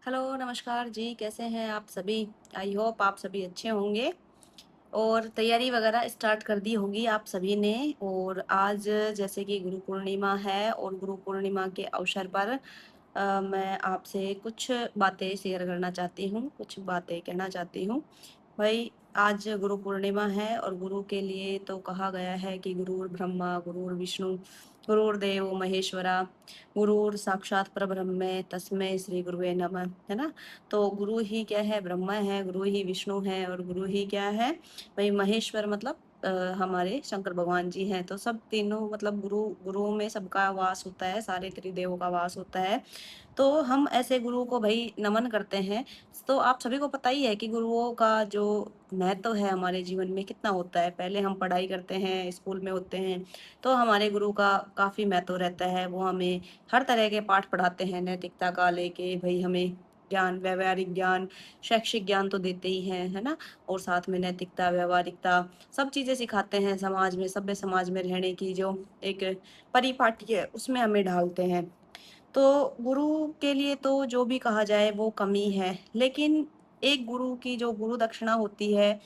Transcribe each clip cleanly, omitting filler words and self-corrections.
Hello, नमस्कार जी, कैसे हैं आप सभी? आई होप आप सभी अच्छे होंगे और तैयारी वगैरह स्टार्ट कर दी होगी आप सभी ने। और आज जैसे कि गुरु पूर्णिमा है और गुरु पूर्णिमा के अवसर पर मैं आपसे कुछ बातें शेयर करना चाहती हूँ, कुछ बातें कहना चाहती हूँ। भाई, आज गुरु पूर्णिमा है और गुरु के लिए तो कहा गया है कि गुरुर् ब्रह्मा गुरुर्विष्णु गुरुर्देव महेश्वरा गुरुर साक्षात परब्रह्म तस्मै श्री गुरुवे नमः, है ना। तो गुरु ही क्या है? ब्रह्मा है, गुरु ही विष्णु है और गुरु ही क्या है भाई? महेश्वर मतलब हमारे शंकर भगवान जी हैं। तो सब तीनों मतलब गुरु गुरुओं में सबका वास होता है, सारे त्रिदेवों का वास होता है। तो हम ऐसे गुरु को भाई नमन करते हैं। तो आप सभी को पता ही है कि गुरुओं का जो महत्व है हमारे जीवन में कितना होता है। पहले हम पढ़ाई करते हैं, स्कूल में होते हैं, तो हमारे गुरु का काफ़ी महत्व रहता है। वो हमें हर तरह के पाठ पढ़ाते हैं, नैतिकता का लेके भाई हमें ज्ञान, व्यावहारिक ज्ञान, शैक्षिक ज्ञान तो देते ही हैं, है ना? और साथ में नैतिकता, व्यावहारिकता सब चीज़ें सिखाते हैं। समाज में, सभ्य समाज में रहने की जो एक परिपाटी है, उसमें हमें ढालते हैं। तो गुरु के लिए तो जो भी कहा जाए वो कमी है, लेकिन एक गुरु की जो गुरु दक्षिणा होती है,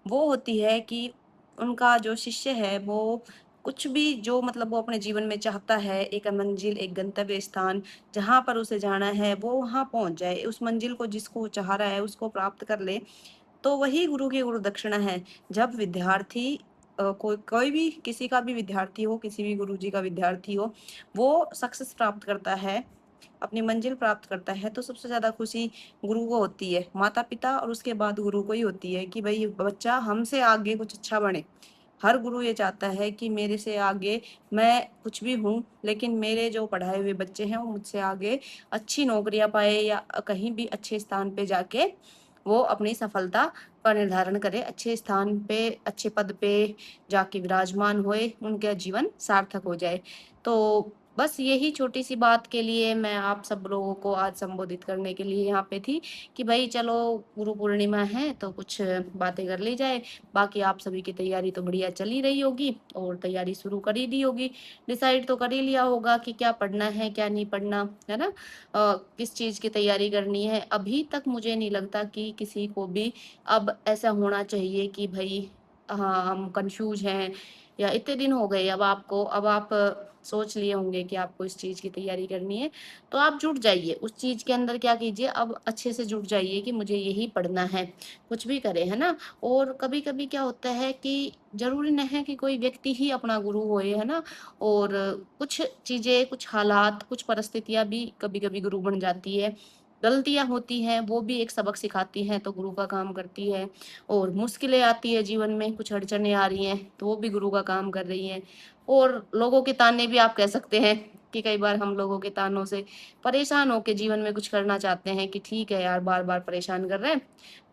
वो होती है कि उनका जो शिष्य है वो कुछ भी जो मतलब वो अपने जीवन में चाहता है, एक मंजिल, एक गंतव्य स्थान जहाँ पर उसे जाना है, वो वहाँ पहुँच जाए। उस मंजिल को जिसको वो चाह रहा है उसको प्राप्त कर ले, तो वही गुरु की गुरु दक्षिणा है। जब विद्यार्थी कोई कोई भी किसी का भी विद्यार्थी हो, किसी भी गुरुजी का विद्यार्थी हो, वो सक्सेस प्राप्त करता है, अपनी मंजिल प्राप्त करता है, तो सबसे ज़्यादा खुशी गुरु को होती है। माता-पिता और उसके बाद गुरु को ही होती है कि भई बच्चा हमसे आगे कुछ अच्छा बने। हर गुरु ये चाहता है कि मेरे से आगे मैं कुछ भी हूँ, लेकिन मेरे जो पढ़ाए हुए बच्चे हैं, वो मुझसे आगे अच्छी नौकरियाँ पाएँ या कहीं भी अच्छे स्थान पे जाके वो अपनी सफलता का निर्धारण करें, अच्छे स्थान पे, अच्छे पद पे जाके विराजमान होए, उनका जीवन सार्थक हो जाए। तो बस यही छोटी-सी बात के लिए मैं आप सब लोगों को आज संबोधित करने के लिए यहाँ पे थी कि भई चलो गुरु पूर्णिमा है, तो कुछ बातें कर ली जाए। बाकी आप सभी की तैयारी तो बढ़िया चल ही रही होगी और तैयारी शुरू कर ही दी होगी। डिसाइड तो कर ही लिया होगा कि क्या पढ़ना है, क्या नहीं पढ़ना, है ना? किस चीज़ की तैयारी करनी है। अभी तक मुझे नहीं लगता कि किसी को भी अब ऐसा होना चाहिए कि भई हाँ, हम कन्फ्यूज़ हैं या इतने दिन हो गए अब आप सोच लिए होंगे कि आपको इस चीज़ की तैयारी करनी है, तो आप जुट जाइए। उस चीज़ के अंदर क्या कीजिए, अब अच्छे से जुट जाइए कि मुझे यही पढ़ना है, कुछ भी करें, है ना? और कभी-कभी क्या होता है कि ज़रूरी नहीं है कि कोई व्यक्ति ही अपना गुरु होए, है ना? और कुछ चीज़ें, कुछ हालात, कुछ परिस्थितियाँ भी कभी-कभी गुरु बन जाती है। गलतियाँ होती हैं, वो भी एक सबक सिखाती हैं, तो गुरु का काम करती है। और मुश्किलें आती है जीवन में, कुछ अड़चनें आ रही हैं, तो वो भी गुरु का काम कर रही हैं। और लोगों के ताने भी आप कह सकते हैं कि कई बार हम लोगों के तानों से परेशान होके जीवन में कुछ करना चाहते हैं कि ठीक है यार, बार-बार परेशान कर रहे हैं,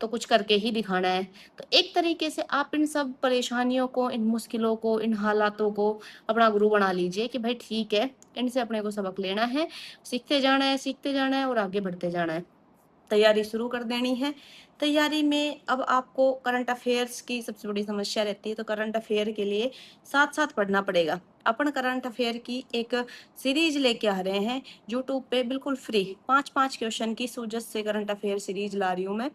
तो कुछ करके ही दिखाना है। तो एक तरीके से आप इन सब परेशानियों को, इन मुश्किलों को, इन हालातों को अपना गुरु बना लीजिए कि भाई ठीक है, इनसे अपने को सबक लेना है, सीखते जाना है और आगे बढ़ते जाना है। तैयारी शुरू कर देनी है। तैयारी में अब आपको करंट अफ़ेयर्स की सबसे बड़ी समस्या रहती है, तो करंट अफ़ेयर के लिए साथ-साथ पढ़ना पड़ेगा। अपन करंट अफ़ेयर की एक सीरीज़ लेके आ रहे हैं यूट्यूब पे बिल्कुल फ्री, 5-5 क्वेश्चन की सूजत से करंट अफ़ेयर सीरीज़ ला रही हूँ मैं।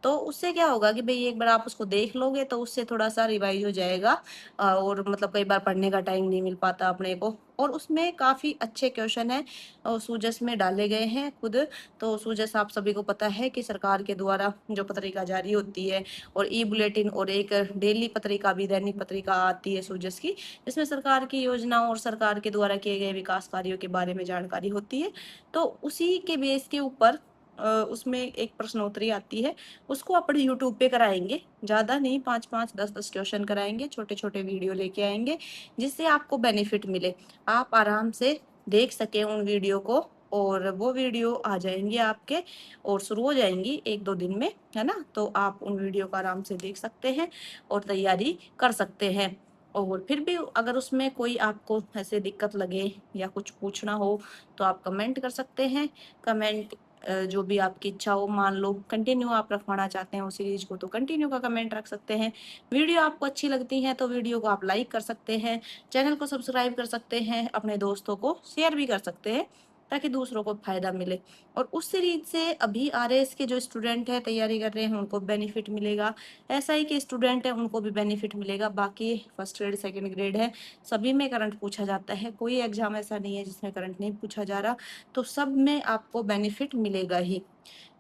तो उससे क्या होगा कि भई एक बार आप उसको देख लोगे तो उससे थोड़ा-सा रिवाइज़ हो जाएगा। और मतलब कई बार पढ़ने का टाइम नहीं मिल पाता अपने को, और उसमें काफ़ी अच्छे क्वेश्चन हैं सूजस में डाले गए हैं खुद। तो जैसा आप सभी को पता है कि सरकार के द्वारा जो पत्रिका जारी होती है और ई बुलेटिन और एक डेली पत्रिका भी, दैनिक पत्रिका आती है सूजस की, जिसमें सरकार की योजनाओं और सरकार के द्वारा किए गए विकास कार्यों के बारे में जानकारी होती है। तो उसी के बेस के ऊपर उसमें एक प्रश्नोत्तरी आती है, उसको अपने यूट्यूब पे कराएँगे, ज़्यादा नहीं, 5-5, 10-10 क्वेश्चन कराएँगे, छोटे-छोटे वीडियो लेके आएँगे, जिससे आपको बेनिफिट मिले। आप आराम से देख सकें उन वीडियो को, और वो वीडियो आ जाएँगे आपके और शुरू हो जाएँगी 1-2 दिन में, है ना? तो आप उन वीडियो को आराम से देख सकते हैं और तैयारी कर सकते हैं। और फिर भी अगर उसमें कोई आपको ऐसे दिक्कत लगे या कुछ पूछना हो, तो आप कमेंट कर सकते हैं। कमेंट जो भी आपकी इच्छा हो, मान लो कंटिन्यू आप रखवाना चाहते हैं उस सीरीज़ को, तो कंटिन्यू का कमेंट रख सकते हैं। वीडियो आपको अच्छी लगती है, तो वीडियो को आप लाइक कर सकते हैं, चैनल को सब्सक्राइब कर सकते हैं, अपने दोस्तों को शेयर भी कर सकते हैं। ताकि दूसरों को फायदा मिले। और उस सीरीज से अभी आरएएस के जो स्टूडेंट है तैयारी कर रहे हैं उनको बेनिफिट मिलेगा, एसआई के स्टूडेंट है उनको भी बेनिफिट मिलेगा। बाकी फर्स्ट ग्रेड सेकंड ग्रेड है सभी में करंट पूछा जाता है, कोई एग्जाम ऐसा नहीं है जिसमें करंट नहीं पूछा जा रहा, तो सब में आपको बेनिफिट मिलेगा ही।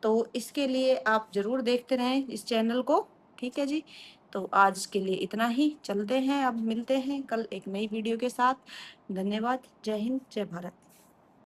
तो इसके लिए आप जरूर देखते रहें इस चैनल को। ठीक है जी, तो आज के लिए इतना ही, चलते हैं, अब मिलते हैं कल एक नई वीडियो के साथ। धन्यवाद, जय हिंद, जय भारत।